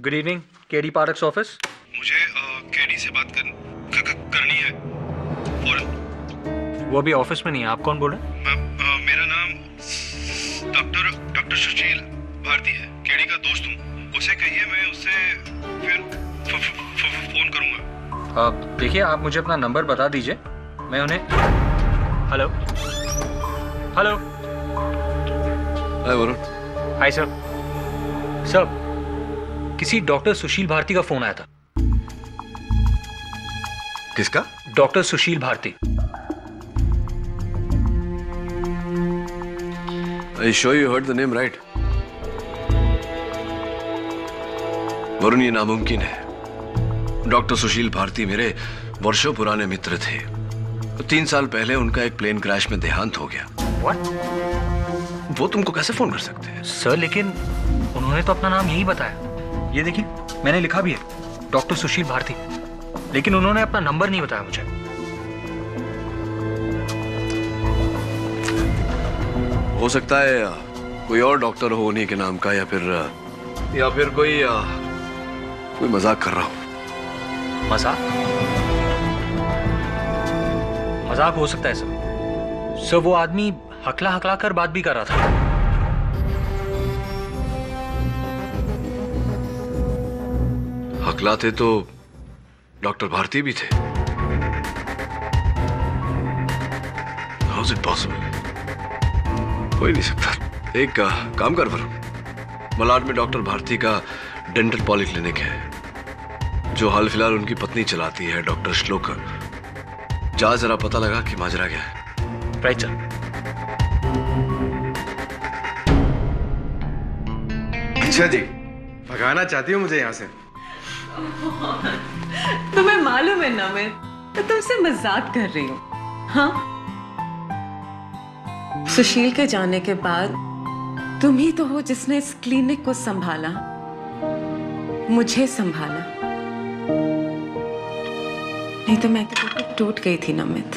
Good evening, KD parks office. मुझे KD से बात करनी है। और वो अभी ऑफिस में नहीं है। आप कौन बोल रहे हैं? मेरा नाम डॉक्टर सुशील भारती है। केडी का दोस्त हूँ। उसे कहिए मैं उससे फिर फोन करूँगा। देखिए, आप मुझे अपना नंबर बता दीजिए, मैं उन्हें। Hello hello. Hi Varun. Hi sir. Sir, किसी डॉक्टर सुशील भारती का फोन आया था। किसका? Doctor Sushil Bharti. Are you sure you heard the name right? Varun, ये नामुमकिन है। डॉक्टर सुशील भारती मेरे वर्षों पुराने मित्र थे। 3 साल पहले उनका एक प्लेन क्रैश में देहांत हो गया। What? वो तुमको कैसे फोन कर सकते हैं? सर, लेकिन उन्होंने तो अपना नाम यही बताया। ये देखिए, मैंने लिखा भी है, डॉक्टर सुशील भारती, लेकिन उन्होंने अपना नंबर नहीं बताया मुझे। हो सकता है कोई और डॉक्टर हो उन्हीं के नाम का, या फिर कोई मजाक कर रहा हो। मजाक? मजाक हो सकता है सर। सर, वो आदमी हकला हकला कर बात भी कर रहा था। हकलाते तो डॉक्टर भारती भी थे। How is it possible? हो ही नहीं सकता। एक काम कर वरुण, मलाड में डॉक्टर भारती का डेंटल पॉली क्लिनिक है, जो हाल फिलहाल उनकी पत्नी चलाती है, डॉक्टर श्लोका। जा जरा पता लगा कि माजरा क्या है। Right sir. अच्छा जी, भगाना चाहती हो मुझे यहाँ से? तुम्हें मालूम है ना, मैं तो तुमसे मजाक कर रही हूँ। हाँ, सुशील के जाने के बाद तुम ही तो हो जिसने इस क्लिनिक को संभाला, मुझे संभाला। नहीं तो मैं तो टूट गई थी नमित।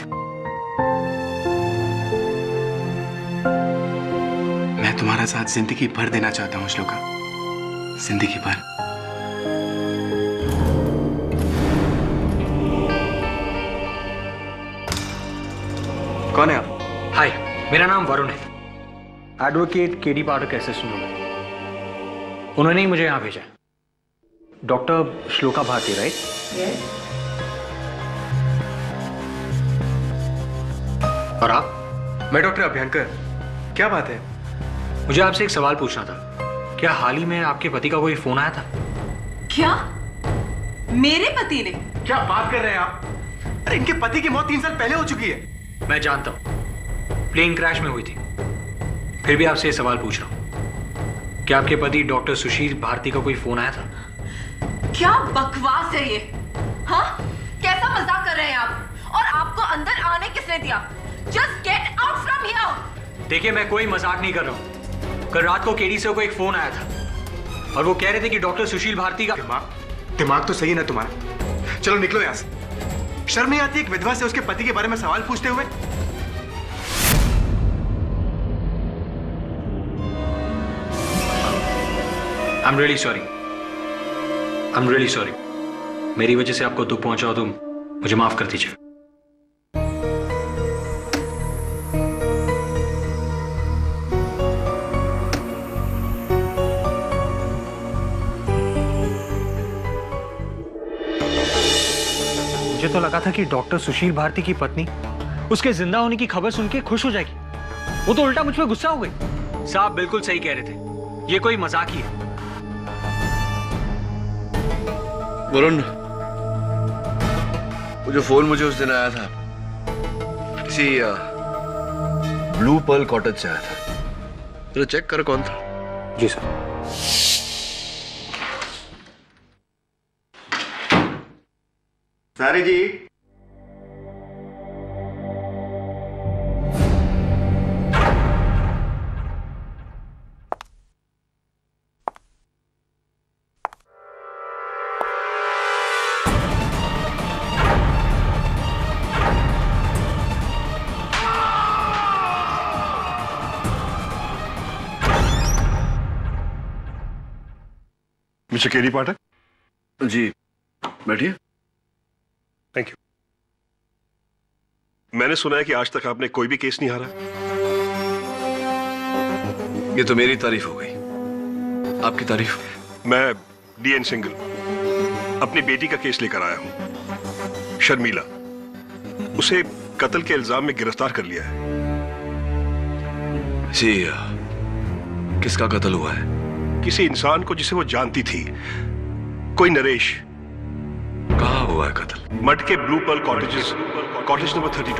मैं तुम्हारा साथ जिंदगी भर देना चाहता हूँ श्लोका, जिंदगी भर। कौन है आप? हाय, मेरा नाम वरुण है, एडवोकेट केडी पाठक असिस्टेंट हूं मैं। उन्होंने ही मुझे यहां भेजा। Doctor Shloka Bharti, right? और आप? मैं डॉक्टर अभ्यंकर। क्या बात है? मुझे आपसे एक सवाल पूछना था। क्या हाल ही में आपके पति का कोई फोन आया था? क्या? मेरे पति ने? क्या बात कर रहे हैं आप? अरे इनके पति की मौत 3 साल पहले हो चुकी है। मैं जानता हूं, प्लेन क्रैश में हुई थी। फिर भी आपसे ये सवाल पूछ रहा हूं, क्या आपके पति डॉक्टर सुशील भारती का कोई फोन आया था? क्या बकवास है ये? हाँ, कैसा मजाक कर रहे हैं आप? और आपको अंदर आने किसने दिया? Just get out from here. देखिए, मैं कोई मजाक नहीं कर रहा हूं। कल रात को केडी से को एक फोन आया था और वो कह रहे थे कि डॉक्टर सुशील भारती का। दिमाग तो सही है ना तुम्हारा? चलो निकलो यहाँ से। शर्म नहीं आती एक विधवा से उसके पति के बारे में सवाल पूछते हुए? I'm really sorry. I'm really sorry. मेरी वजह से आपको दुख पहुंचा हो तो मुझे माफ कर दीजिए। मुझे तो लगा था कि डॉक्टर सुशील भारती की पत्नी उसके जिंदा होने की खबर सुन के खुश हो जाएगी। वो तो उल्टा मुझ पे गुस्सा हो गई। साहब बिल्कुल सही कह रहे थे, ये कोई मजाक ही है। वरुण, वो जो फोन मुझे उस दिन आया था, किसी ब्लू पर्ल कॉटेज से आया था। जरा चेक कर कौन था। जी सर। सारी जी। मिस्टर केडी पाठक, जी बैठिए। Thank you. मैंने सुना है कि आज तक आपने कोई भी केस नहीं हारा। ये तो मेरी तारीफ हो गई, आपकी तारीफ? मैं डीएन सिंगल अपनी बेटी का केस लेकर आया हूं, शर्मिला। उसे कत्ल के इल्जाम में गिरफ्तार कर लिया है। जी, किसका कत्ल हुआ है? किसी इंसान को जिसे वो जानती थी, कोई नरेश। कहाँ हुआ है कत्ल? मड के blue pearl cottages, cottage number 32।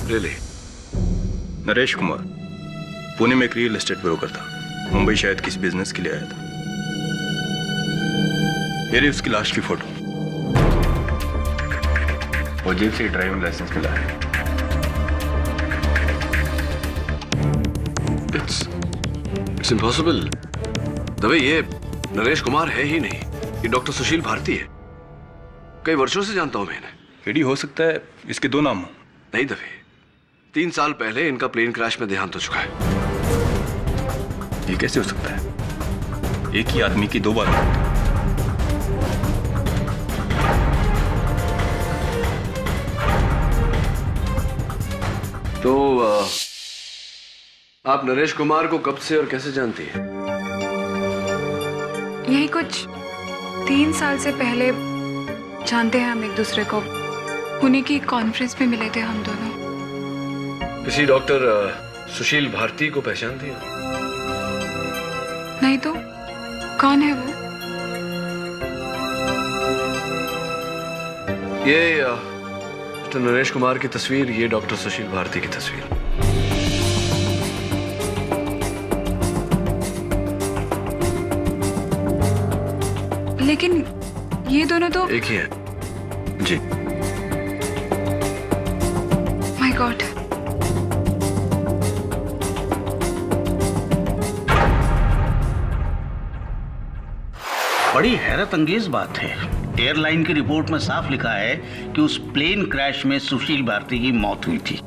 Really? Naresh Kumar Pune में एक रियल एस्टेट ब्रोकर था। मुंबई शायद किसी बिजनेस के लिए आया था। ये रही उसकी लाश की फोटो और जेब से ड्राइविंग लाइसेंस मिला है। It's impossible. दवे ये नरेश कुमार है ही नहीं, ये डॉक्टर सुशील भारती है। कई वर्षों से जानता हूं मैं इन्हें। केडी हो सकता है इसके दो नाम हो। नहीं दवे, 3 साल पहले इनका प्लेन क्रैश में देहांत हो चुका है। ये कैसे हो सकता है? एक ही आदमी की दो बार मौत। तो आप नरेश कुमार को कब से और कैसे जानती हैं? यही कुछ 3 साल से पहले जानते हैं हम एक दूसरे को। पुणे की कॉन्फ्रेंस में मिले थे हम दोनों। किसी डॉक्टर सुशील भारती को पहचानती हैं? नहीं तो कौन है वो? ये मिस्टर नरेश कुमार की तस्वीर, ये डॉक्टर सुशील भारती की तस्वीर। लेकिन ये दोनों तो एक ही है। जी। My God. बड़ी हैरत अंगेज बात है। एयरलाइन की रिपोर्ट में साफ लिखा है कि उस प्लेन क्रैश में सुशील भारती की मौत हुई थी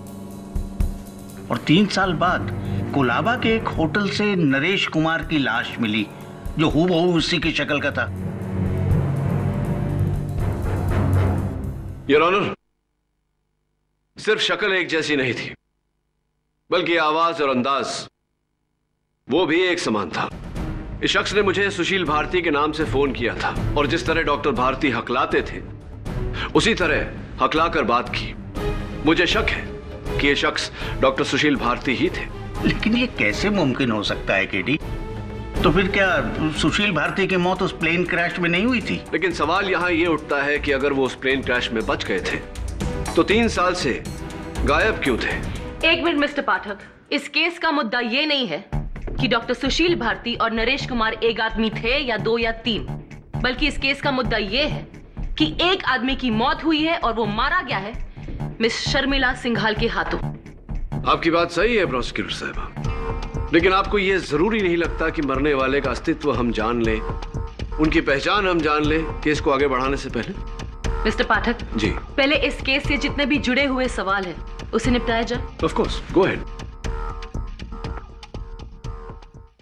और 3 साल बाद कोलाबा के एक होटल से नरेश कुमार की लाश मिली जो हूबहू उसी की शक्ल का था। योर ऑनर, सिर्फ शक्ल एक जैसी नहीं थी, बल्कि आवाज और अंदाज वो भी एक समान था। इस शख्स ने मुझे सुशील भारती के नाम से फोन किया था और जिस तरह डॉक्टर भारती हकलाते थे उसी तरह हकलाकर बात की। मुझे शक है कि ये शख्स डॉक्टर सुशील भारती ही थे। लेकिन ये कैसे मुमकिन हो सकता है केडी? तो फिर क्या सुशील भारती की मौत उस प्लेन क्रैश में नहीं हुई थी? लेकिन सवाल यहां ये उठता है कि अगर वो उस प्लेन क्रैश में बच गए थे तो 3 साल से गायब क्यों थे? 1 मिनट मिस्टर पाठक, इस केस का मुद्दा ये नहीं है कि डॉक्टर सुशील भारती और नरेश कुमार एक आदमी थे या 2 या 3, बल्कि इस केस का मुद्दा ये है कि एक आदमी की मौत हुई है और वो मारा गया है मिस शर्मिला सिंघाल के हाथों। आपकी बात सही है प्रोसिक्यूटर साहब, लेकिन आपको यह जरूरी नहीं लगता कि मरने वाले का अस्तित्व हम जान लें, उनकी पहचान हम जान लें केस को आगे बढ़ाने से पहले? मिस्टर पाठक जी, पहले इस केस से जितने भी जुड़े हुए सवाल हैं उसे निपटाया जाए। Of course, go ahead.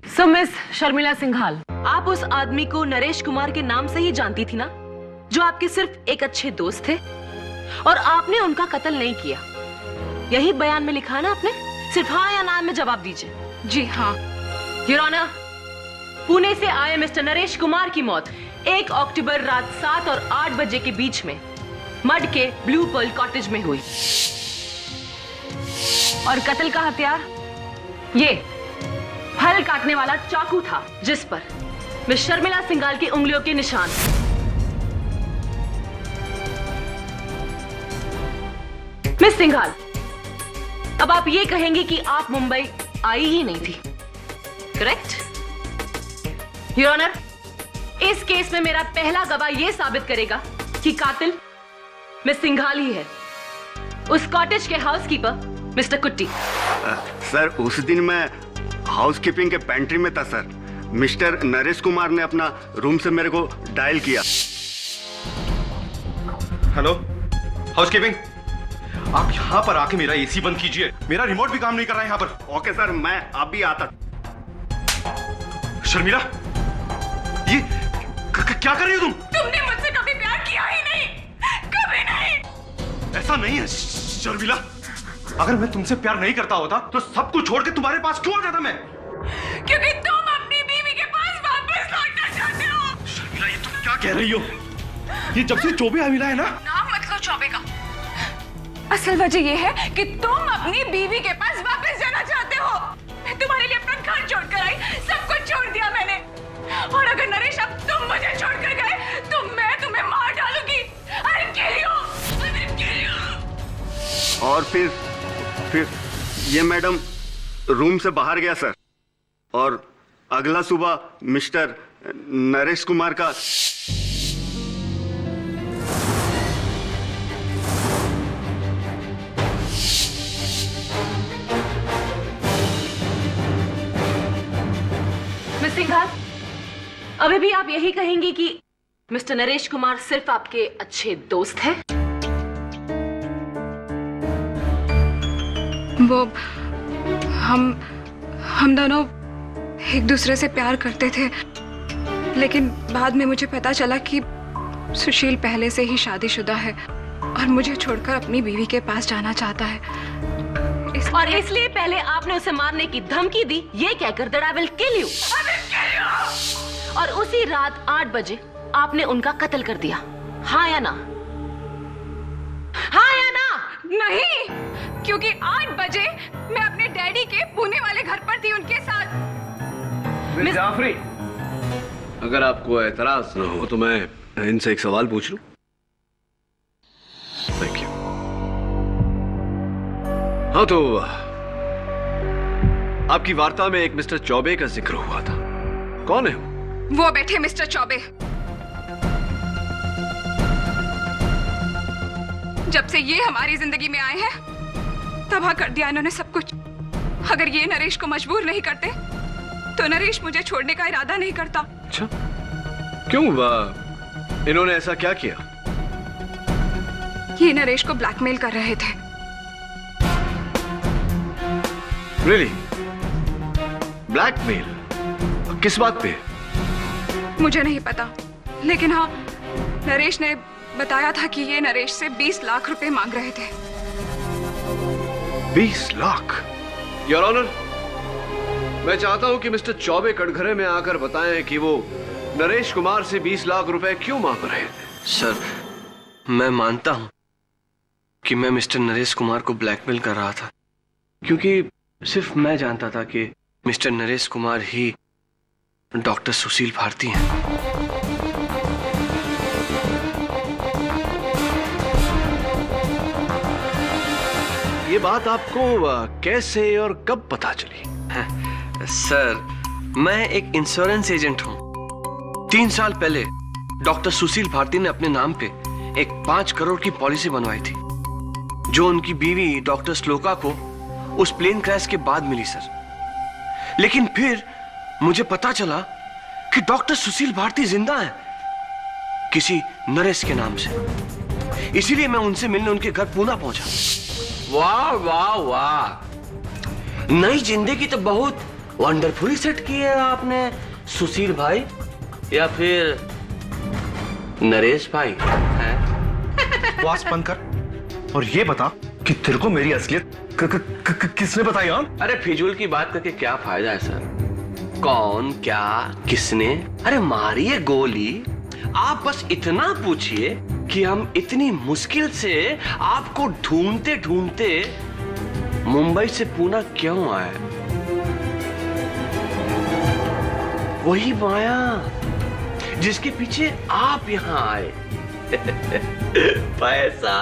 So miss Sharmila Singhal, आप उस आदमी को नरेश कुमार के नाम से ही जानती थी ना, जो आपके सिर्फ एक अच्छे दोस्त थे और आपने उनका कत्ल नहीं किया। यही बयान में लिखा है ना आपने? सिर्फ हाँ या ना में जवाब दीजिए। जी हाँ। योर ऑनर, पुणे से आए मिस्टर नरेश कुमार की मौत 1 अक्टूबर रात 7 और 8 बजे के बीच में मड के ब्लू पर्ल कॉटेज में हुई और कत्ल का हथियार ये फल काटने वाला चाकू था जिस पर मिस शर्मिला सिंघाल की उंगलियों के निशान। मिस सिंघाल, अब आप ये कहेंगे कि आप मुंबई आई ही नहीं थी, करेक्ट? योर ऑनर, इस केस में मेरा पहला गवाह यह साबित करेगा कि कातिल मिस सिंघाल ही है, उस कॉटेज के हाउसकीपर मिस्टर कुट्टी। सर, उस दिन मैं हाउसकीपिंग के पेंट्री में था सर। मिस्टर नरेश कुमार ने अपना रूम से मेरे को डायल किया। हेलो हाउसकीपिंग, आप यहाँ पर आके मेरा एसी बंद कीजिए, मेरा रिमोट भी काम नहीं कर रहा है यहाँ पर। ओके सर, मैं अभी आता। शर्मिला, ये क्या कर रही हो तुम? तुमने मुझसे कभी प्यार किया ही नहीं, कभी नहीं। ऐसा नहीं है शर्मिला, अगर मैं तुमसे प्यार नहीं करता होता तो सब कुछ छोड़ के तुम्हारे पास क्यों आ जाता मैं? क्योंकि तुम अपनी बीवी के पास वापस लौटना चाहते हो। शर्मिला, ये तुम क्या कह रही हो? ये जब से चौबे मिला है ना। नाम मत लो चौबे का। असल वजह ये है कि तुम अपनी बीवी के पास वापस जाना चाहते हो। मैं तुम्हारे लिए अपना घर छोड़कर आई, सब कुछ छोड़ दिया मैंने। और अगर नरेश अब तुम मुझे छोड़कर गए तो मैं तुम्हें मार डालूंगी। I will kill you. I will kill you. और फिर ये मैडम रूम से बाहर गया सर, और अगला सुबह मिस्टर नरेश कुमार का मिस सिंघाल, अभी भी आप यही कहेंगी कि मिस्टर नरेश कुमार सिर्फ आपके अच्छे दोस्त हैं? वो हम दोनों एक दूसरे से प्यार करते थे, लेकिन बाद में मुझे पता चला कि सुशील पहले से ही शादीशुदा है और मुझे छोड़कर अपनी बीवी के पास जाना चाहता है। और इसलिए पहले आपने उसे मारने की धमकी दी, ये कहकर that I will kill you. और उसी रात 8 बजे आपने उनका कत्ल कर दिया, हाँ या ना? हाँ या ना? नहीं, क्योंकि 8 बजे मैं अपने डैडी के पुणे वाले घर पर थी उनके साथ। मिस जाफरी, अगर आपको एतराज न हो तो मैं इनसे एक सवाल पूछ लूं? Thank you. हाँ, तो आपकी वार्ता में एक मिस्टर चौबे का जिक्र हुआ था, कौन है वो बैठे मिस्टर चौबे। जब से ये हमारी जिंदगी में आए हैं तबाह कर दिया इन्होंने सब कुछ। अगर ये नरेश को मजबूर नहीं करते तो नरेश मुझे छोड़ने का इरादा नहीं करता। अच्छा, क्यों? इन्होंने ऐसा क्या किया? ये नरेश को ब्लैकमेल कर रहे थे। रियली? ब्लैकमेल? किस बात पे? मुझे नहीं पता, लेकिन हाँ, नरेश ने बताया था कि ये नरेश से 20 लाख रुपए मांग रहे थे। 20 लाख? योर ऑनर, मैं चाहता हूं कि मिस्टर चौबे कटघरे में आकर बताएं कि वो नरेश कुमार से 20 लाख रुपए क्यों मांग रहे थे। सर, मैं मानता हूं कि मैं मिस्टर नरेश कुमार को ब्लैकमेल कर रहा था, क्योंकि सिर्फ मैं जानता था कि मिस्टर नरेश कुमार ही डॉक्टर सुशील भारती हैं। ये बात आपको कैसे और कब पता चली? सर, मैं एक इंश्योरेंस एजेंट हूं। 3 साल पहले डॉक्टर सुशील भारती ने अपने नाम पे एक 5 करोड़ की पॉलिसी बनवाई थी, जो उनकी बीवी डॉक्टर श्लोका को उस प्लेन क्रैश के बाद मिली सर। लेकिन फिर मुझे पता चला कि डॉक्टर सुशील भारती जिंदा हैं, किसी नरेश के नाम से। इसीलिए मैं उनसे मिलने उनके घर पुणे पहुंचा। वाह वाह वाह, नई जिंदगी तो बहुत वंडरफुली सेट की है आपने, सुशील भाई या फिर नरेश भाई है? बकवास बंद कर और ये बता कि तेरे को मेरी असलियत किसने बताई? अरे फिजूल की बात करके क्या फायदा है सर? कौन, क्या, किसने? अरे मारिए गोली, आप बस इतना पूछिए कि हम इतनी मुश्किल से आपको ढूंढते ढूंढते मुंबई से पुणे क्यों आए? वही माया जिसके पीछे आप यहां आए। पैसा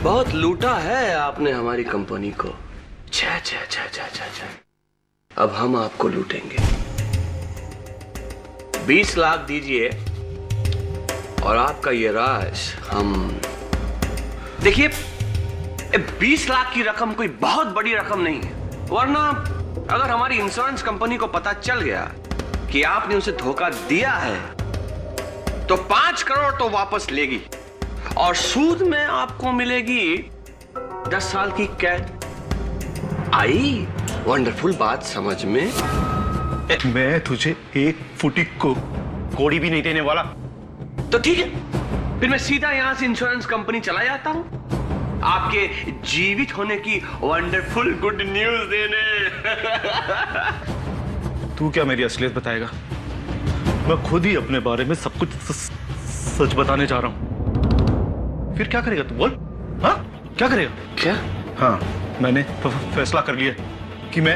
बहुत लूटा है आपने हमारी कंपनी को। छह छह छह छह छह छह। अब हम आपको लूटेंगे। 20 लाख दीजिए और आपका ये राज हम। देखिए, 20 लाख की रकम कोई बहुत बड़ी रकम नहीं है, वरना अगर हमारी इंश्योरेंस कंपनी को पता चल गया कि आपने उसे धोखा दिया है तो 5 करोड़ तो वापस लेगी और सूद में आपको मिलेगी 10 साल की कैद। आई वंडरफुल बात समझ में। मैं तुझे एक फुटी को कोड़ी भी नहीं देने वाला। तो ठीक है, फिर मैं सीधा यहां से इंश्योरेंस कंपनी चला जाता हूं आपके जीवित होने की वंडरफुल गुड न्यूज देने। तू क्या मेरी असलियत बताएगा? मैं खुद ही अपने बारे में सब कुछ सच बताने जा रहा हूं। फिर क्या करेगा तू? बोल। हाँ, क्या करेगा? क्या? हाँ, मैंने फैसला कर लिया कि मैं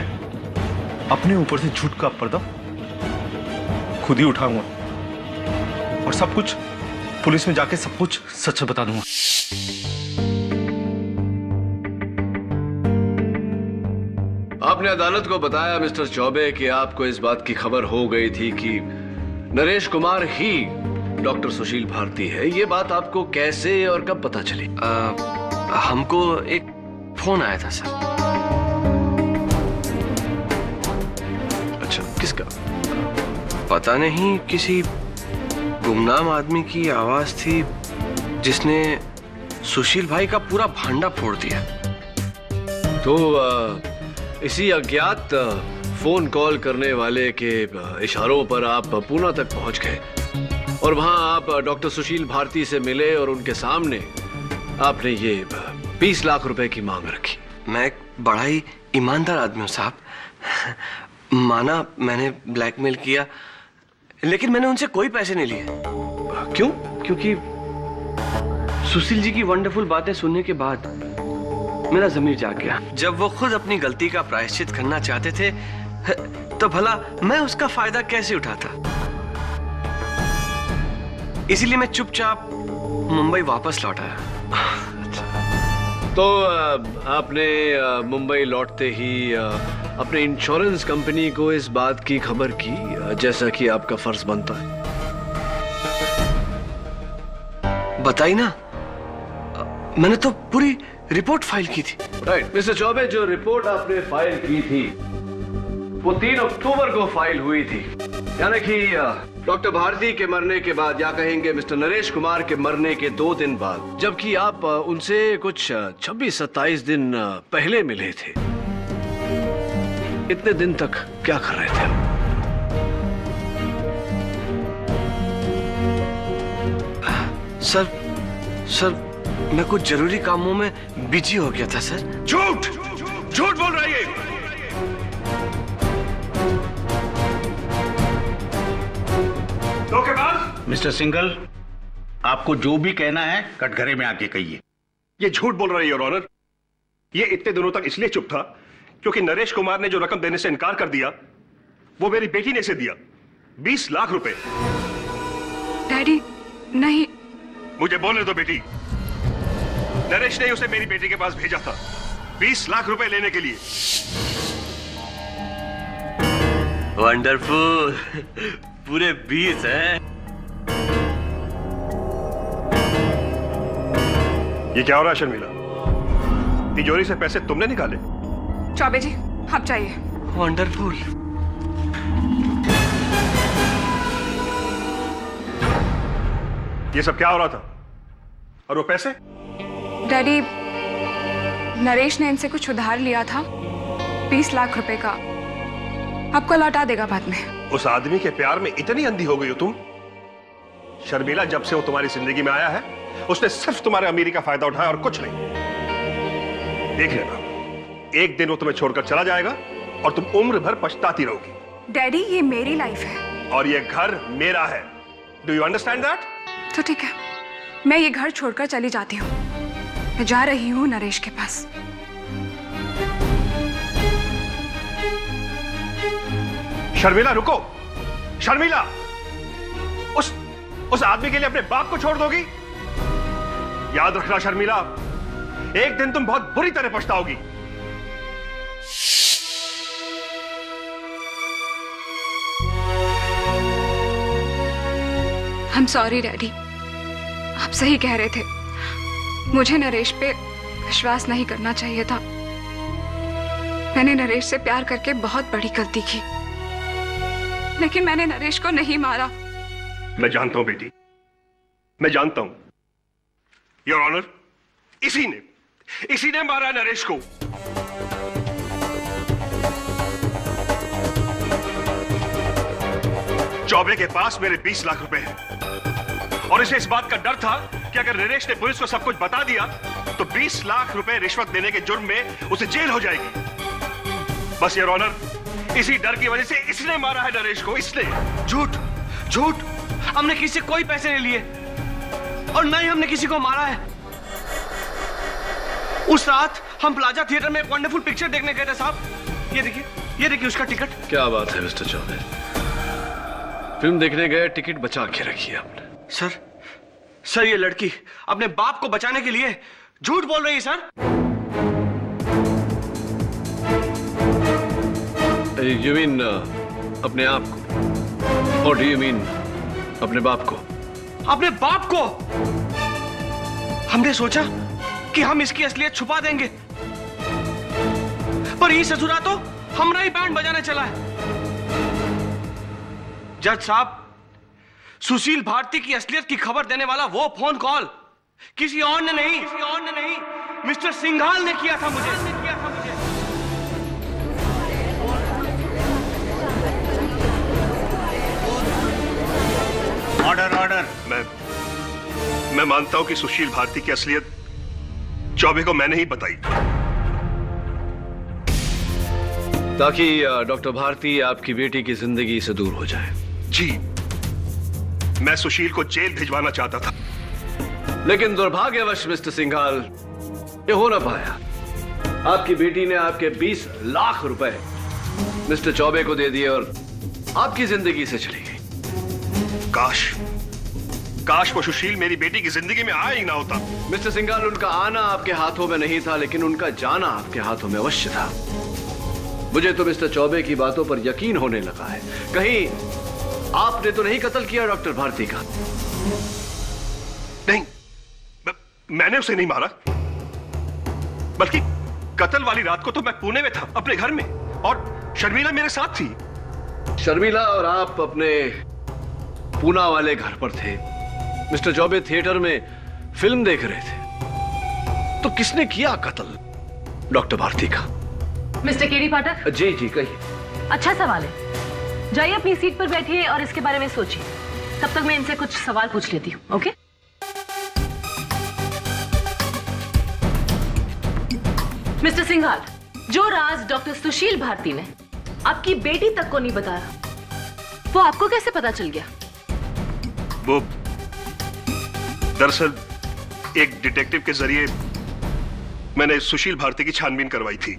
अपने ऊपर से झूठ का पर्दा खुद ही उठाऊंगा और सब कुछ पुलिस में जाके सब कुछ सच बता दूंगा। आपने अदालत को बताया मिस्टर चौबे कि आपको इस बात की खबर हो गई थी कि नरेश कुमार ही डॉक्टर सुशील भारती है। ये बात आपको कैसे और कब पता चली? हमको एक फोन आया था सर। अच्छा, किसका? पता नहीं, किसी गुमनाम आदमी की आवाज थी जिसने सुशील भाई का पूरा भांडा फोड़ दिया। तो इसी अज्ञात फोन कॉल करने वाले के इशारों पर आप पूना तक पहुंच गए और वहां आप डॉक्टर सुशील भारती से मिले और उनके सामने आपने ये 20 लाख रुपए की मांग रखी। मैं एक बड़ा ही ईमानदार आदमी हूं साहब। माना मैंने ब्लैकमेल किया, लेकिन मैंने उनसे कोई पैसे नहीं लिए। क्यों? क्योंकि सुशील जी की वंडरफुल बातें सुनने के बाद मेरा ज़मीर जाग गया। जब वो खुद अपनी गलती का प्रायश्चित करना चाहते थे तो भला मैं उसका फायदा कैसे उठाता। इसीलिए मैं चुपचाप मुंबई वापस लौट आया। तो आपने मुंबई लौटते ही अपने इंश्योरेंस कंपनी को इस बात की खबर की, जैसा कि आपका फर्ज बनता है। बताई ना, मैंने तो पूरी रिपोर्ट फाइल की थी। राइट मिस्टर चौबे, जो रिपोर्ट आपने फाइल की थी वो 3 अक्टूबर को फाइल हुई थी, यानी कि डॉक्टर भारती के मरने के बाद, या कहेंगे मिस्टर नरेश कुमार के मरने के 2 दिन बाद, जबकि आप उनसे कुछ 26-27 दिन पहले मिले थे। इतने दिन तक क्या कर रहे थे आप? सर मैं कुछ जरूरी कामों में बिजी हो गया था सर। झूठ झूठ बोल रही है। धोखेबाज। मिस्टर सिंघल, आपको जो भी कहना है कटघरे में आके कहिए। ये झूठ बोल रही है योर ऑनर। ये इतने दिनों तक इसलिए चुप था क्योंकि नरेश कुमार ने जो रकम देने से इनकार कर दिया वो मेरी बेटी ने इसे दिया, 20 लाख रुपए। डैडी नहीं। मुझे बोलने दो बेटी। नरेश ने उसे मेरी बेटी के पास भेजा था 20 लाख रुपए लेने के लिए। वंडरफुल, पूरे 20 हैं। ये क्या हो रहा है शर्मिला? तिजोरी से पैसे तुमने निकाले? चौबे जी आप जाइए। वंडरफुल। ये सब क्या हो रहा था? और वो पैसे? डैडी, नरेश ने इनसे कुछ उधार लिया था 20 लाख रुपए का, आपको लौटा देगा बाद में। उस आदमी के प्यार में इतनी अंधी हो गई हो तुम? शर्मिला, जब से वो तुम्हारी जिंदगी में आया है उसने सिर्फ तुम्हारे अमीरी का फायदा उठाया और कुछ नहीं। देख लेना, एक दिन वो तुम्हें छोड़कर चला जाएगा और तुम उम्र भर पछताती रहोगी। डैडी, ये मेरी लाइफ है और ये घर मेरा है। Do you understand that? तो ठीक है, मैं ये घर छोड़कर चली जाती हूँ। मैं जा रही हूँ नरेश के पास। शर्मिला रुको। शर्मिला, उस आदमी के लिए अपने बाप को छोड़ दोगी? याद रखना शर्मिला, एक दिन तुम बहुत बुरी तरह पछताओगी। I'm sorry डैडी, आप सही कह रहे थे। मुझे नरेश पे विश्वास नहीं करना चाहिए था। मैंने नरेश से प्यार करके बहुत बड़ी गलती की, लेकिन मैंने नरेश को नहीं मारा। मैं जानता हूं बेटी, मैं जानता हूं। योर ऑनर, इसी ने मारा नरेश को। चौबे के पास मेरे 20 लाख रुपए हैं और इसे इस बात का डर था कि अगर नरेश ने पुलिस को सब कुछ बता दिया तो 20 लाख रुपए रिश्वत देने के जुर्म में उसे जेल हो जाएगी। बस योर ऑनर, इसी डर की वजह से इसने मारा है नरेश को, इसने। झूठ झूठ, हमने किसी से कोई पैसे नहीं लिए और न ही हमने किसी को मारा है। उस रात हम प्लाजा थिएटर में एक वंडरफुल पिक्चर देखने गए थे साहब। ये देखिए उसका टिकट। क्या बात है मिस्टर चौबे, फिल्म देखने गए, टिकट बचा के रखी है आपने। सर ये लड़की अपने बाप को बचाने के लिए झूठ बोल रही है सर। यू मीन अपने आप को? और डू यू मीन अपने बाप को? अपने बाप को। हमने सोचा कि हम इसकी असलियत छुपा देंगे, पर ये ससुरा तो हमारा ही बैंड बजाने चला है। जज साहब, सुशील भारती की असलियत की खबर देने वाला वो फोन कॉल किसी और ने नहीं मिस्टर सिंघाल ने किया था मुझे। ऑर्डर। मैं मानता हूं कि सुशील भारती की असलियत चौबे को मैंने ही बताई ताकि डॉक्टर भारती आपकी बेटी की जिंदगी से दूर हो जाए। जी, मैं सुशील को जेल भिजवाना चाहता था, लेकिन दुर्भाग्यवश मिस्टर सिंघाल ये हो ना पाया। आपकी बेटी ने आपके 20 लाख रुपए मिस्टर चौबे को दे दिए और आपकी जिंदगी से चली गई। काश वो सुशील मेरी बेटी की जिंदगी में आया ही ना होता। मिस्टर सिंघाल, उनका आना आपके हाथों में नहीं था, लेकिन उनका जाना आपके हाथों में अवश्य था। मुझे तो मिस्टर चौबे की बातों पर यकीन होने लगा है। कहीं आपने तो नहीं कत्ल किया डॉक्टर भारती का? नहीं, मैंने उसे नहीं मारा, बल्कि कत्ल वाली रात को तो मैं पुणे में था अपने घर में और शर्मिला मेरे साथ थी। शर्मिला और आप अपने पूना वाले घर पर थे। मिस्टर चौबे थिएटर में फिल्म देख रहे थे। तो किसने किया कत्ल डॉक्टर भारती का? मिस्टर केडी पाठक। जी कहिए। अच्छा सवाल है, जाइए अपनी सीट पर बैठिए और इसके बारे में सोचिए। तब तक मैं इनसे कुछ सवाल पूछ लेती हूँ। ओके? मिस्टर सिंघाल, जो राज डॉक्टर सुशील भारती ने आपकी बेटी तक को नहीं बताया, वो आपको कैसे पता चल गया? वो दरअसल एक डिटेक्टिव के जरिए मैंने सुशील भारती की छानबीन करवाई थी।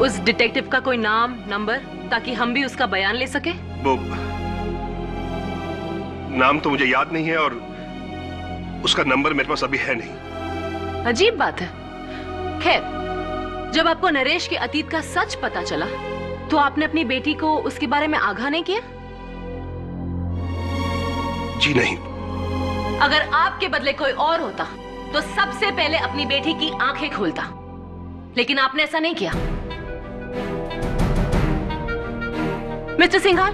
उस डिटेक्टिव का कोई नाम, नंबर, ताकि हम भी उसका बयान ले सके? वो नाम तो मुझे याद नहीं है और उसका नंबर मेरे पास अभी है नहीं। अजीब बात है। खैर, जब आपको नरेश के अतीत का सच पता चला तो आपने अपनी बेटी को उसके बारे में आगाह नहीं किया? जी नहीं। अगर आपके बदले कोई और होता तो सबसे पहले अपनी बेटी की आंखें खोलता, लेकिन आपने ऐसा नहीं किया। मिस्टर सिंघाल,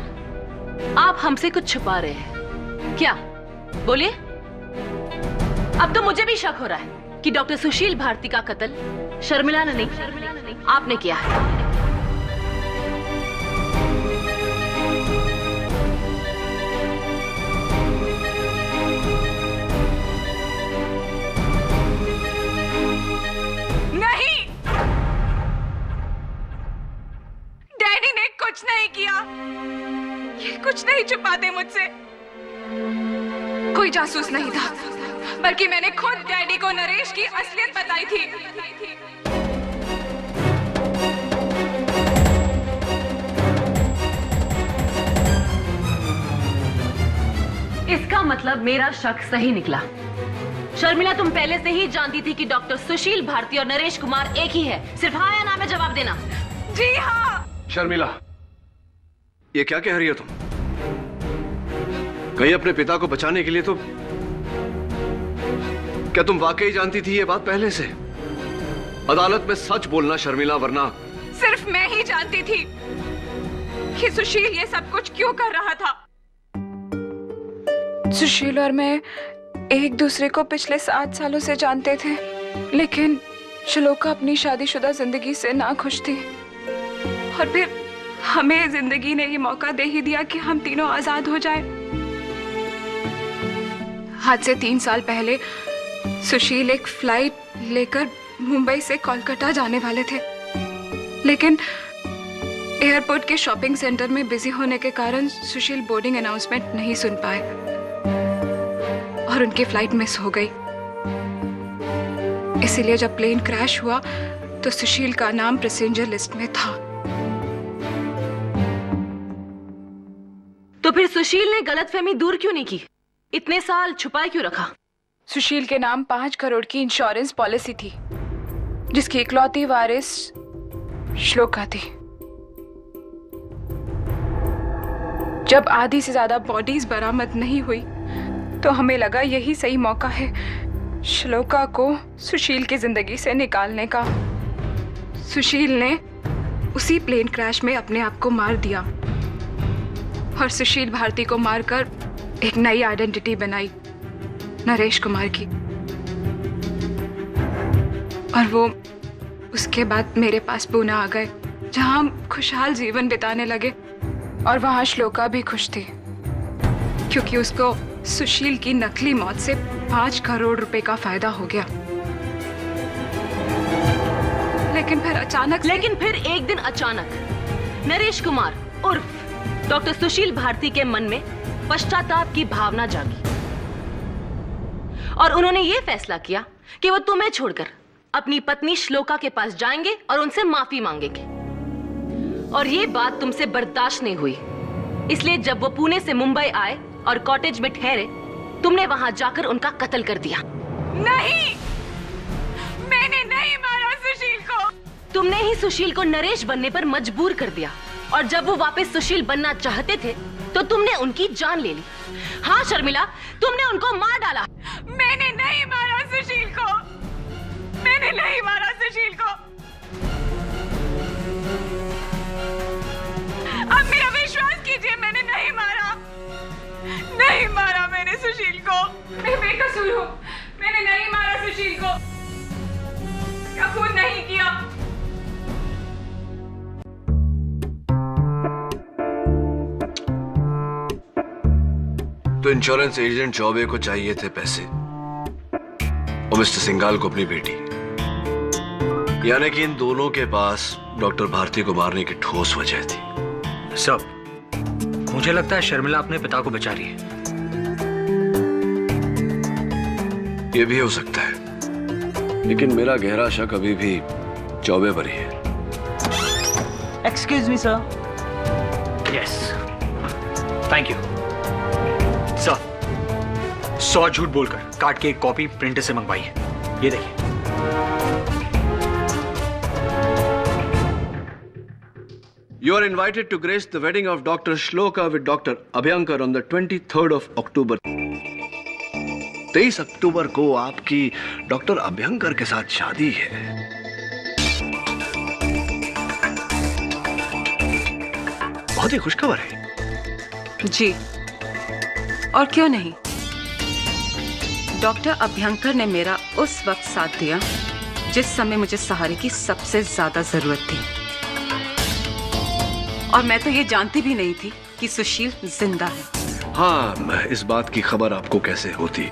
आप हमसे कुछ छुपा रहे हैं क्या? बोलिए। अब तो मुझे भी शक हो रहा है कि डॉक्टर सुशील भारती का कत्ल शर्मिला ने नहीं, आपने किया है। नहीं, डैडी ने कुछ नहीं किया। ये कुछ नहीं छुपाते मुझसे। कोई जासूस नहीं था, बल्कि मैंने खुद डैडी को नरेश की असलियत बताई थी। इसका मतलब मेरा शक सही निकला। शर्मिला, तुम पहले से ही जानती थी कि डॉक्टर सुशील भारती और नरेश कुमार एक ही है। सिर्फ हाँ या ना में जवाब देना। जी हाँ। शर्मिला, ये क्या कह रही हो तुम? कहीं अपने पिता को बचाने के लिए तो क्या तुम वाकई जानती थी ये बात पहले से? अदालत में सच बोलना शर्मिला, वरना। सिर्फ मैं ही जानती थी कि सुशील ये सब कुछ क्यों कर रहा था। सुशील और मैं एक दूसरे को पिछले 7 सालों से जानते थे, लेकिन श्लोका अपनी शादीशुदा जिंदगी से नाखुश थी। और फिर हमें जिंदगी ने ये मौका दे ही दिया कि हम तीनों आजाद हो जाएं। आज से 3 साल पहले सुशील एक फ्लाइट लेकर मुंबई से कोलकाता जाने वाले थे, लेकिन एयरपोर्ट के शॉपिंग सेंटर में बिजी होने के कारण सुशील बोर्डिंग अनाउंसमेंट नहीं सुन पाए और उनकी फ्लाइट मिस हो गई। इसीलिए जब प्लेन क्रैश हुआ तो सुशील का नाम पैसेंजर लिस्ट में था। तो फिर सुशील ने गलतफहमी दूर क्यों नहीं की? इतने साल छुपाए क्यों रखा? सुशील के नाम 5 करोड़ की इंश्योरेंस पॉलिसी थी, जिसकी इकलौती वारिस श्लोका थी। जब आधी से ज्यादा बॉडीज बरामद नहीं हुई तो हमें लगा यही सही मौका है श्लोका को सुशील की जिंदगी से निकालने का। सुशील ने उसी प्लेन क्रैश में अपने आप को मार दिया और सुशील भारती को मारकर एक नई आइडेंटिटी बनाई, नरेश कुमार की। और वो उसके बाद मेरे पास पुणे आ गए, जहां हम खुशहाल जीवन बिताने लगे। और वहां श्लोका भी खुश थी, क्योंकि उसको सुशील की नकली मौत से 5 करोड़ रुपए का फायदा हो गया। लेकिन फिर एक दिन अचानक नरेश कुमार उर्फ डॉक्टर सुशील भारती के मन में पश्चाताप की भावना जागी और उन्होंने ये फैसला किया कि वो तुम्हें छोड़कर अपनी पत्नी श्लोका के पास जाएंगे और उनसे माफी मांगेंगे। और ये बात तुमसे बर्दाश्त नहीं हुई, इसलिए जब वो पुणे से मुंबई आए और कॉटेज में ठहरे, तुमने वहां जाकर उनका कत्ल कर दिया। नहीं, मैंने नहीं मारा सुशील को। तुमने ही सुशील को नरेश बनने पर मजबूर कर दिया, और जब वो वापस सुशील बनना चाहते थे तो तुमने उनकी जान ले ली। हाँ शर्मिला, तुमने उनको मार डाला। मैंने नहीं मारा सुशील को, मैंने नहीं मारा सुशील को। अब मेरा विश्वास कीजिए, मैंने नहीं मारा मैंने सुशील को। मैं बेकसूर हूँ, मैंने नहीं मारा सुशील को, कसूर नहीं किया। तो इंश्योरेंस एजेंट चौबे को चाहिए थे पैसे और मिस्टर सिंघाल को अपनी बेटी, यानी कि इन दोनों के पास डॉक्टर भारती को मारने की ठोस वजह थी। सब मुझे लगता है शर्मिला अपने पिता को बचा रही है। ये भी हो सकता है, लेकिन मेरा गहरा शक अभी भी चौबे पर ही है। Excuse me sir. Yes, thank you sir. 100 झूठ बोलकर काट के एक कॉपी प्रिंटर से मंगवाई है, ये देखिए। You are invited to grace the wedding of Dr. Shloka with Dr. Abhyankar on the 23rd of October. 23 अक्टूबर को आपकी डॉक्टर अभ्यंकर के साथ शादी है। बहुत ही खुशखबर है। जी, और क्यों नहीं। डॉक्टर अभ्यंकर ने मेरा उस वक्त साथ दिया जिस समय मुझे सहारे की सबसे ज्यादा जरूरत थी, और मैं तो ये जानती भी नहीं थी कि सुशील जिंदा है। हाँ, इस बात की खबर आपको कैसे होती?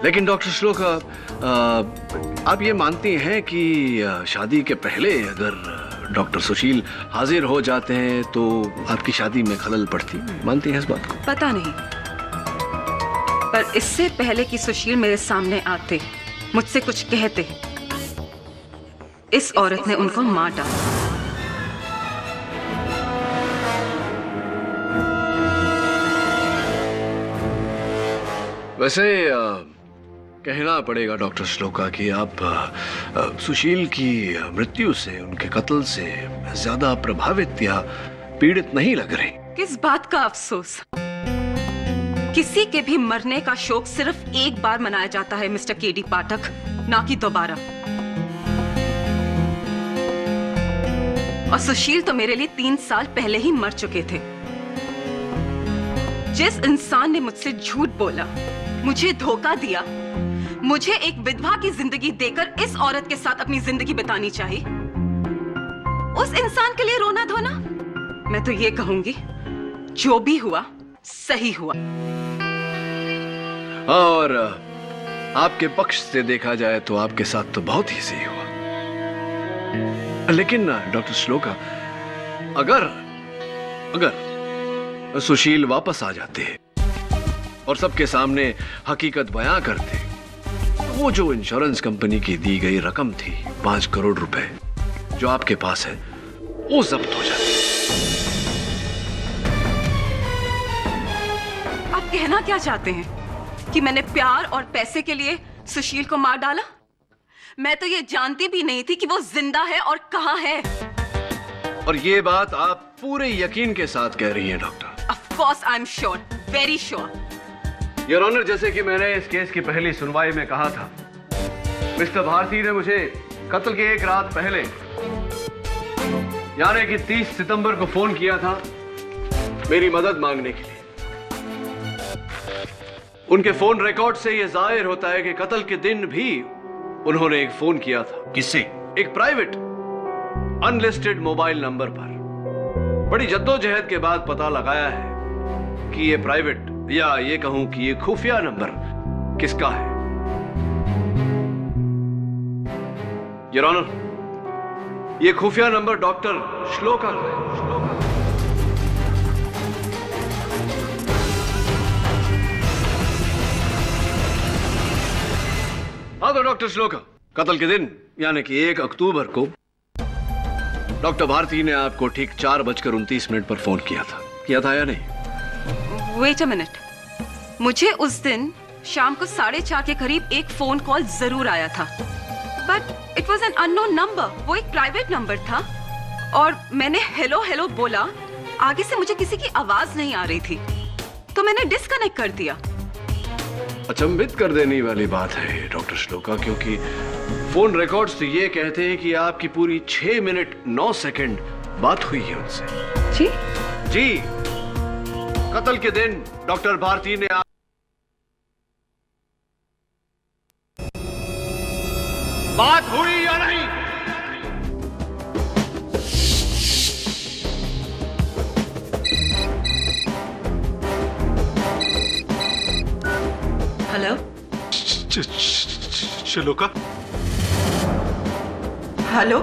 लेकिन डॉक्टर श्लोका, आप ये मानती हैं कि शादी के पहले अगर डॉक्टर सुशील हाजिर हो जाते हैं तो आपकी शादी में खलल पड़ती? मानती हैं इस बात को? पता नहीं, पर इससे पहले कि सुशील मेरे सामने आते, मुझसे कुछ कहते, इस औरत ने उनको मार डाला। वैसे कहना पड़ेगा डॉक्टर श्लोका कि आप सुशील की मृत्यु से, उनके कत्ल से ज्यादा प्रभावित या पीड़ित नहीं लग रही। किस बात का अफसोस? किसी के भी मरने का शोक सिर्फ एक बार मनाया जाता है मिस्टर केडी पाठक, ना कि दोबारा। और सुशील तो मेरे लिए 3 साल पहले ही मर चुके थे। जिस इंसान ने मुझसे झूठ बोला, मुझे धोखा दिया, मुझे एक विधवा की जिंदगी देकर इस औरत के साथ अपनी जिंदगी बितानी चाहिए। उस इंसान के लिए रोना धोना? मैं तो ये कहूंगी, जो भी हुआ सही हुआ। और आपके पक्ष से देखा जाए तो आपके साथ तो बहुत ही सही हुआ। लेकिन डॉक्टर श्लोका, अगर सुशील वापस आ जाते और सबके सामने हकीकत बयां करते, वो जो इंश्योरेंस कंपनी की दी गई रकम थी 5 करोड़ रुपए जो आपके पास है, वो जब्त हो जाती। आप कहना क्या चाहते हैं कि मैंने प्यार और पैसे के लिए सुशील को मार डाला? मैं तो ये जानती भी नहीं थी कि वो जिंदा है और कहां है। और ये बात आप पूरे यकीन के साथ कह रही हैं doctor? Of course I'm sure, very sure. Your honour, जैसे कि मैंने इस केस की पहली सुनवाई में कहा था, मिस्टर भारती ने मुझे कत्ल के एक रात पहले यानी कि 30 सितंबर को फोन किया था मेरी मदद मांगने के लिए। उनके फोन रिकॉर्ड से यह जाहिर होता है कि कत्ल के दिन भी उन्होंने एक फोन किया था। किससे? एक प्राइवेट अनलिस्टेड मोबाइल नंबर पर। बड़ी जद्दोजहद के बाद पता लगाया है कि ये प्राइवेट, या ये कहूं कि ये खुफिया नंबर किसका है। योर ऑनर, ये खुफिया नंबर डॉक्टर श्लोका का है। हाँ तो डॉक्टर श्लोका, कत्ल के दिन यानी कि 1 अक्टूबर को डॉक्टर भारती ने आपको ठीक 4:29 पर फोन किया था या नहीं? वेट अ मिनट, मुझे उस दिन शाम को 4:30 के करीब एक फोन कॉल जरूर आया था, but it was an unknown number. वो एक प्राइवेट नंबर था और मैंने हेलो हेलो बोला, आगे से मुझे किसी की आवाज नहीं आ रही थी, तो मैंने डिस्कनेक्ट कर दिया। अचंभित कर देने वाली बात है डॉक्टर श्लोका, क्योंकि फोन रिकॉर्ड्स तो ये कहते हैं कि आपकी पूरी 6 मिनट 9 सेकंड बात हुई है उनसे। जी, कत्ल के दिन डॉक्टर भारती ने बात हुई या नहीं? हेलो, श्लोका? हेलो,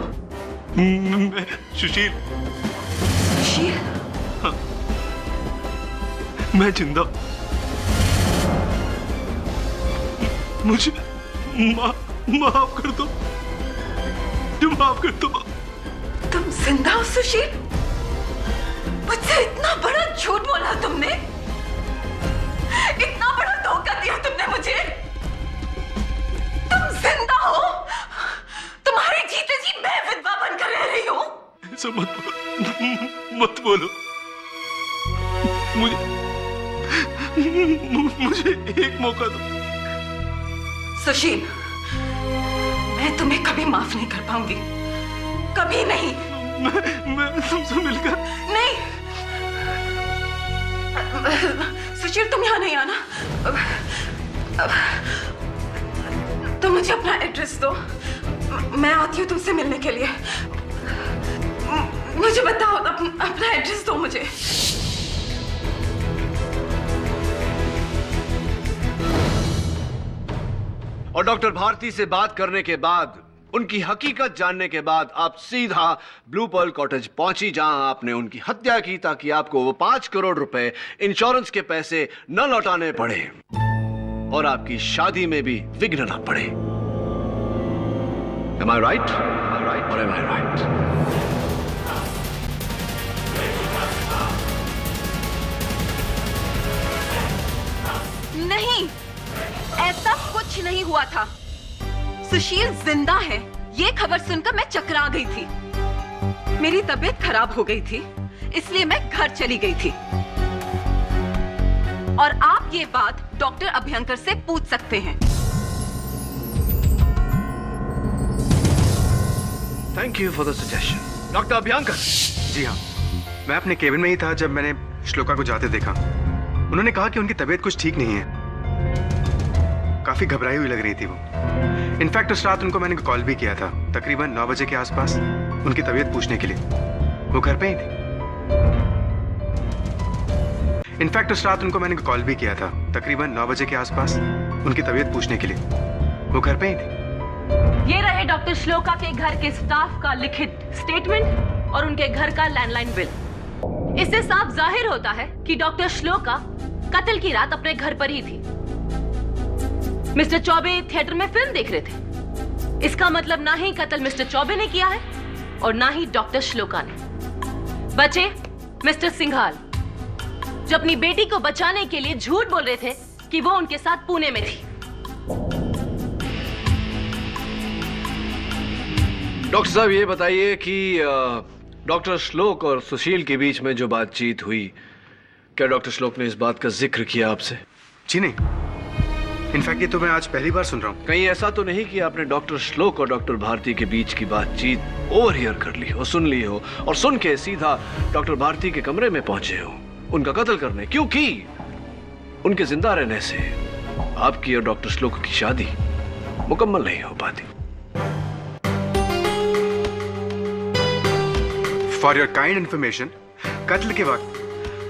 मैं सुशील। सुशील? मैं जिंदा। मुझे माफ कर दो, माफ कर दो। तुम जिंदा हो सुशील? मुझसे इतना बड़ा झूठ बोला तुमने, इतना बड़ा धोखा दिया तुमने मुझे। तुम जिंदा हो? तुम्हारे जीते जी मैं विधवा बनकर रह रही हूं? ऐसा मत बोलो। मुझे एक मौका दो। सुशील, मैं तुम्हें कभी माफ नहीं कर पाऊंगी, कभी नहीं। मैं तुमसे मिलकर नहीं सुशील, तुम यहाँ नहीं आना। तुम मुझे अपना एड्रेस दो, मैं आती हूँ तुमसे मिलने के लिए। मुझे बताओ, अपना एड्रेस दो मुझे। और डॉक्टर भारती से बात करने के बाद, उनकी हकीकत जानने के बाद आप सीधा ब्लू पर्ल कॉटेज पहुंची, जहां आपने उनकी हत्या की ताकि आपको वो 5 करोड़ रुपए इंश्योरेंस के पैसे न लौटाने पड़े और आपकी शादी में भी विघ्न न पड़े। Am I right? Or am I right? नहीं, ऐसा कुछ नहीं हुआ था। सुशील जिंदा है, ये खबर सुनकर मैं चकरा गई थी। मेरी तबीयत खराब हो गई थी, इसलिए मैं घर चली गई थी। और आप ये बात डॉक्टर अभ्यंकर से पूछ सकते हैं। Thank you for the suggestion. Doctor Abhyankar. जी हाँ, मैं अपने केबिन में ही था जब मैंने श्लोका को जाते देखा। उन्होंने कहा कि उनकी तबीयत कुछ ठीक नहीं है। काफी घबराई हुई लग रही थी वो। इनफैक्ट उस रात उनको मैंने कॉल भी किया था, तकरीबन 9 बजे के आसपास, उनकी तबीयत पूछने के लिए। वो घर पे ही थी। इनफैक्ट उस रात उनको मैंने कॉल भी किया था, तकरीबन 9 बजे के आसपास, उनकी तबीयत पूछने के लिए। वो घर पे ही थी। ये रहे डॉक्टर श्लोका के घर के स्टाफ का लिखित स्टेटमेंट और उनके घर का लैंडलाइन बिल। इससे साफ जाहिर होता है कि डॉक्टर श्लोका कत्ल की रात अपने घर पर ही थी। मिस्टर चौबे थिएटर में फिल्म देख रहे थे। इसका मतलब ना ही कत्ल मिस्टर चौबे ने किया है और ना ही डॉक्टर श्लोका ने। बचे मिस्टर सिंघाल, जो अपनी बेटी को बचाने के लिए झूठ बोल रहे थे कि वो उनके साथ पुणे में थी। डॉक्टर साहब ये बताइए कि डॉक्टर श्लोक और सुशील के बीच में जो बातचीत हुई, क्या डॉक्टर श्लोक ने इस बात का जिक्र किया आपसे? जी नहीं, इनफैक्ट ये तो मैं आज पहली बार सुन रहा हूँ। कहीं ऐसा तो नहीं कि आपने डॉक्टर श्लोक और डॉक्टर भारती के बीच की बातचीत ओवरहियर कर ली हो, सुन ली हो और सुन के सीधा डॉक्टर भारती के कमरे में पहुंचे हो उनका कत्ल करने? क्योंकि उनके जिंदा रहने से आपकी और डॉक्टर श्लोक की शादी मुकम्मल नहीं हो पाती। फॉर योर काइंड इन्फॉर्मेशन, कत्ल के वक्त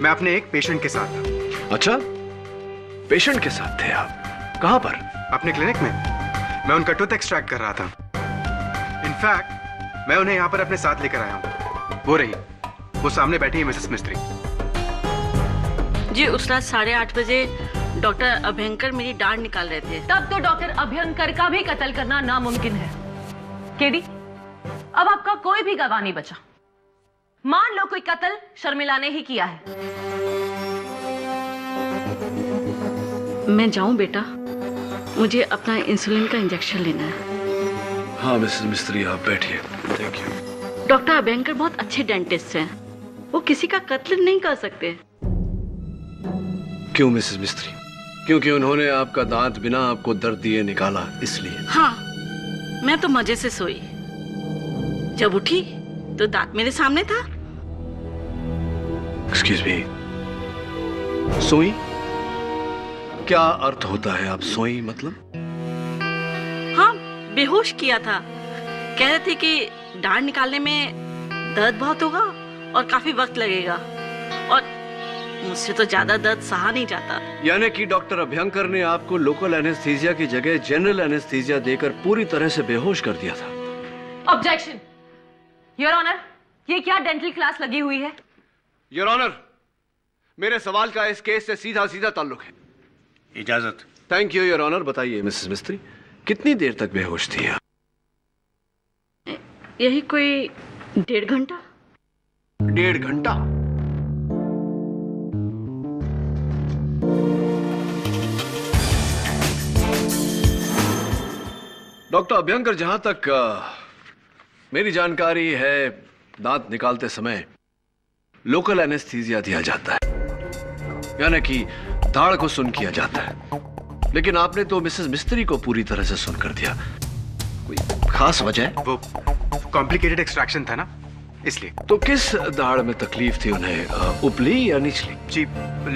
मैं अपने एक पेशेंट के साथ था। अच्छा, पेशेंट के साथ थे आप? कहां पर? अपने क्लिनिक में। मैं उनका टूथ एक्सट्रैक्ट कर रहा था। इनफैक्ट मैं उन्हें यहाँ पर अपने साथ लेकर आया हूँ। वो रही, वो सामने बैठी है मिसेस मिस्त्री। जी उस रात 8:30 बजे डॉक्टर अभयंकर मेरी डांड निकाल रहे थे। तब तो डॉक्टर अभयंकर का भी कत्ल करना नामुमकिन है। केडी, अब आपका कोई भी गवाह नहीं बचा। मान लो कोई कत्ल शर्मिला ने ही किया है। मैं जाऊं बेटा? मुझे अपना इंसुलिन का इंजेक्शन लेना है। हाँ मिसेस मिस्त्री, आप बैठिए। Thank you. डॉक्टर अभयंकर बहुत अच्छे डेंटिस्ट हैं। वो किसी का कत्ल नहीं कर सकते। क्यों मिसेस मिस्त्री? क्योंकि उन्होंने आपका दांत बिना आपको दर्द दिए निकाला, इसलिए? हाँ, मैं तो मजे से सोई। जब उठी तो दांत मेरे सामने था। एक्सक्यूज मी, सोई? क्या अर्थ होता है आप सोई मतलब? हाँ, बेहोश किया था। कह रहे थे कि डांड निकालने में दर्द बहुत होगा और काफी वक्त लगेगा और मुझसे तो ज्यादा दर्द सहा नहीं जाता। यानी कि डॉक्टर अभयंकर ने आपको लोकल एनेस्थीसिया की जगह जनरल एनेस्थीसिया देकर पूरी तरह से बेहोश कर दिया था। ऑब्जेक्शन योर ऑनर, ये क्या डेंटल क्लास लगी हुई है? योर ऑनर, मेरे सवाल का इस केस से सीधा सीधा ताल्लुक है। इजाजत। Thank you your honour. बताइए मिसेस मिस्त्री, कितनी देर तक बेहोश थी आप? यही कोई 1.5 घंटा। 1.5 घंटा? डॉक्टर अभयंकर, जहां तक मेरी जानकारी है, दांत निकालते समय लोकल एनेस्थीसिया दिया जाता है, यानी कि दाढ़ को सुन किया जाता है। लेकिन आपने तो मिसेस मिस्त्री को पूरी तरह से सुन कर दिया। कोई खास वजह? वो कॉम्प्लिकेटेड एक्सट्रैक्शन था ना, इसलिए। तो किस दाढ़ में तकलीफ थी उन्हें, उपली या निचली? जी,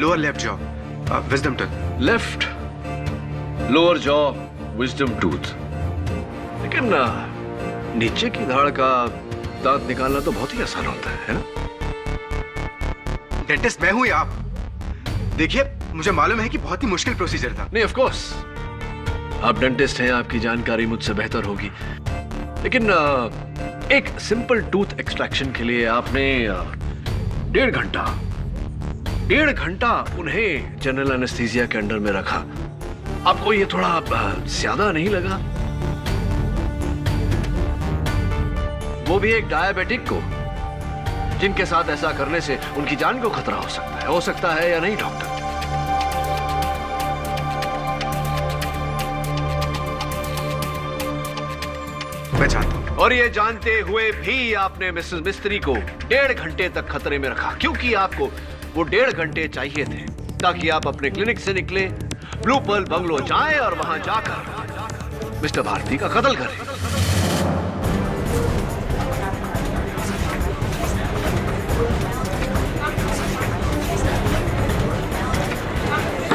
lower left jaw, wisdom tooth. Left lower jaw, wisdom tooth. लेकिन नीचे की दाढ़ का दांत निकालना तो बहुत ही आसान होता है ना? डेंटिस्ट मैं हूं या आप? देखिए, मुझे मालूम है कि बहुत ही मुश्किल प्रोसीजर था। नहीं, ऑफ कोर्स आप डेंटिस्ट हैं, आपकी जानकारी मुझसे बेहतर होगी। लेकिन एक सिंपल टूथ एक्सट्रैक्शन के लिए आपने 1.5 घंटा उन्हें जनरल एनेस्थीसिया के अंडर में रखा। आपको ये थोड़ा ज्यादा नहीं लगा? वो भी एक डायबिटिक को, जिनके साथ ऐसा करने से उनकी जान को खतरा हो सकता है या नहीं डॉक्टर? मैं जानता हूं। और ये जानते हुए भी आपने मिसेस मिस्त्री को 1.5 घंटे तक खतरे में रखा, क्योंकि आपको वो 1.5 घंटे चाहिए थे ताकि आप अपने क्लिनिक से निकले, ब्लू पर्ल बंगलो जाएं और वहां जाकर मिस्टर भारती का कत्ल करें।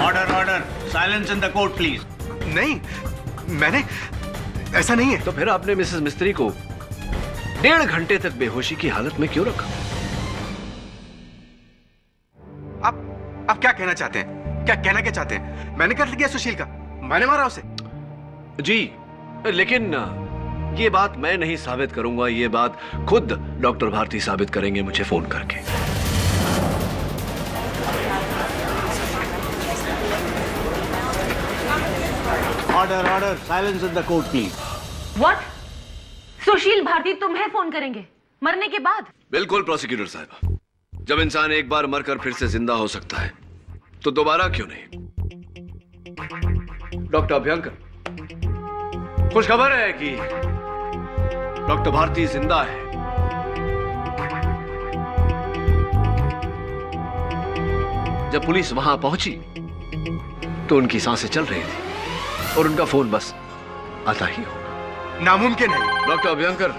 Order order, silence in the court please. नहीं, मैंने ऐसा नहीं है। तो फिर आपने मिसेस मिस्त्री को 1.5 घंटे तक बेहोशी की हालत में क्यों रखा? आप क्या कहना चाहते हैं? क्या चाहते हैं? मैंने कत्ल किया सुशील का, मैंने मारा उसे। जी, लेकिन ये बात मैं नहीं साबित करूंगा, ये बात खुद डॉक्टर भारती साबित करेंगे मुझे फोन करके। Order, silence in the court please. What? Sushil Bharti तुम्हें फोन करेंगे मरने के बाद? बिल्कुल प्रोसिक्यूटर साहब, जब इंसान एक बार मरकर फिर से जिंदा हो सकता है तो दोबारा क्यों नहीं? डॉक्टर अभ्यंकर, खुश खबर है कि डॉक्टर भारती जिंदा है। जब पुलिस वहां पहुंची तो उनकी सांसें चल रही थी और उनका फोन बस आता ही होगा। नामुमकिन है डॉक्टर अभ्यंकर,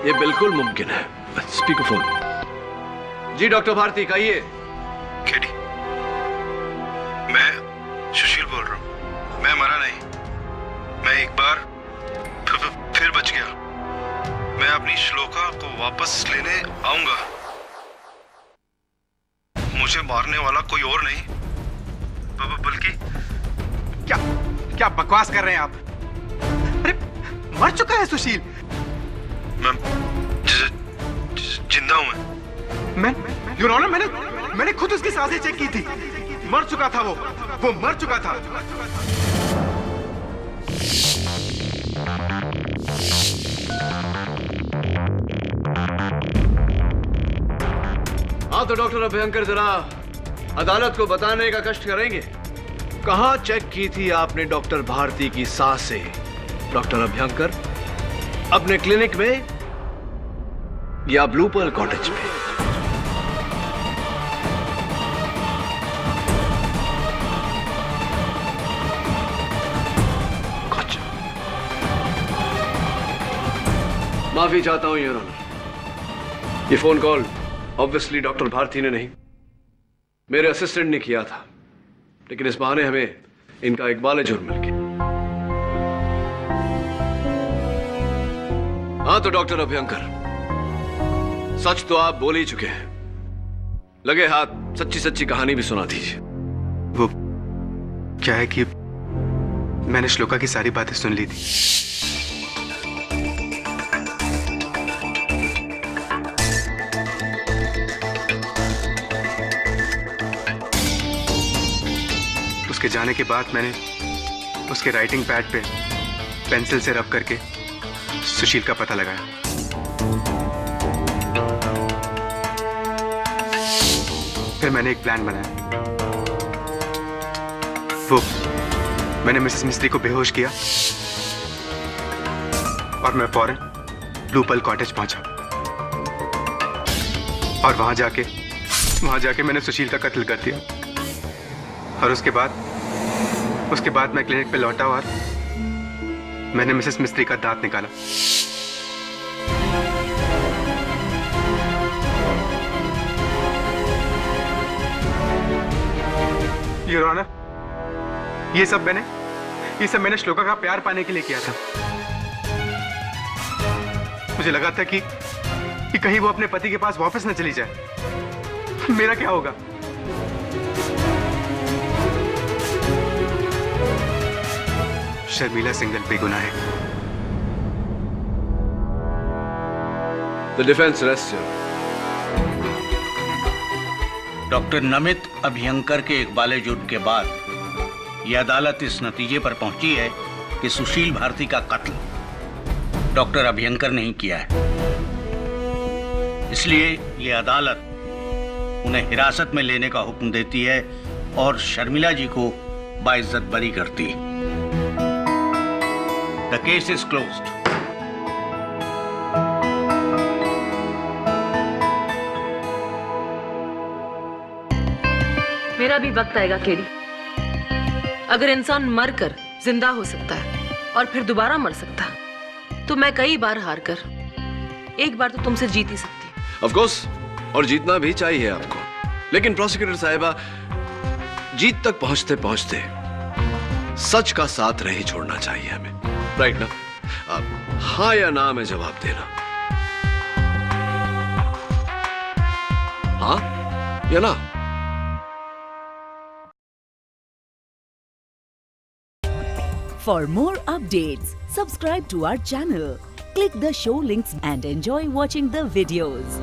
ये बिल्कुल मुमकिन है। Speaker phone. जी डॉक्टर भारती, कहिए। केडी, मैं सुशील बोल रहा हूं। मैं मरा नहीं, मैं एक बार फिर बच गया। मैं अपनी श्लोका को वापस लेने आऊंगा। मुझे मारने वाला कोई और नहीं बल्कि क्या बकवास कर रहे हैं आप? अरे मर चुका है सुशील। मैं जिंदा हूं। मैं योर ऑनर, मैंने खुद उसकी सांसें चेक की थी। मर चुका था वो मर चुका था। हाँ तो डॉक्टर अभ्यंकर, जरा अदालत को बताने का कष्ट करेंगे, कहां चेक की थी आपने डॉक्टर भारती की सांसें? डॉक्टर अभ्यंकर, अपने क्लिनिक में या ब्लू पर्ल कॉटेज में? माफी चाहता हूं योर ऑनर, ये phone call obviously doctor Bharti ने नहीं, मेरे असिस्टेंट ने किया था, लेकिन इस बहाने हमें इनका इकबाल जुर्म मिल गया। हाँ तो डॉक्टर अभ्यंकर, सच तो आप बोल ही चुके हैं, लगे हाथ सच्ची सच्ची कहानी भी सुना दीजिए। वो क्या है कि मैंने श्लोका की सारी बातें सुन ली थी। उसके जाने के बाद मैंने उसके राइटिंग पैड पे पेंसिल से रब करके सुशील का पता लगाया। फिर मैंने एक प्लान बनाया। मैंने मिसेस मिस्त्री को बेहोश किया और मैं फौरन ब्लू पर्ल कॉटेज पहुंचा और वहां जाके मैंने सुशील का कत्ल कर दिया। और उसके बाद मैं क्लिनिक पे लौटा और मैंने मिसेस मिस्त्री का दांत निकाला। योर ऑनर, ये सब मैंने श्लोका का प्यार पाने के लिए किया था। मुझे लगा था कि कहीं वो अपने पति के पास वापस न चली जाए। मेरा क्या होगा? शर्मिला सिंघल बेगुनाह है। The defense rests here. Doctor Namit Abhyankar के इकबाल जुर्म के बाद यह अदालत इस नतीजे पर पहुंची है कि सुशील भारती का कत्ल डॉक्टर अभ्यंकर ने ही किया है। इसलिए यह अदालत उन्हें हिरासत में लेने का हुक्म देती है और शर्मिला जी को बाइज्जत बरी करती है। The case is closed. मेरा भी वक्त आएगा केडी। अगर इंसान मरकर जिंदा हो सकता है और फिर दोबारा मर सकता है, तो मैं कई बार हार कर एक बार तो तुमसे जीत ही सकती। Of course, और जीतना भी चाहिए आपको। लेकिन प्रोसिक्यूटर साहिबा, जीत तक पहुंचते पहुंचते सच का साथ नहीं छोड़ना चाहिए हमें, राइट ना? हाँ या ना में जवाब देना, हाँ या ना? For more updates, subscribe to our channel, click the show links and enjoy watching the videos.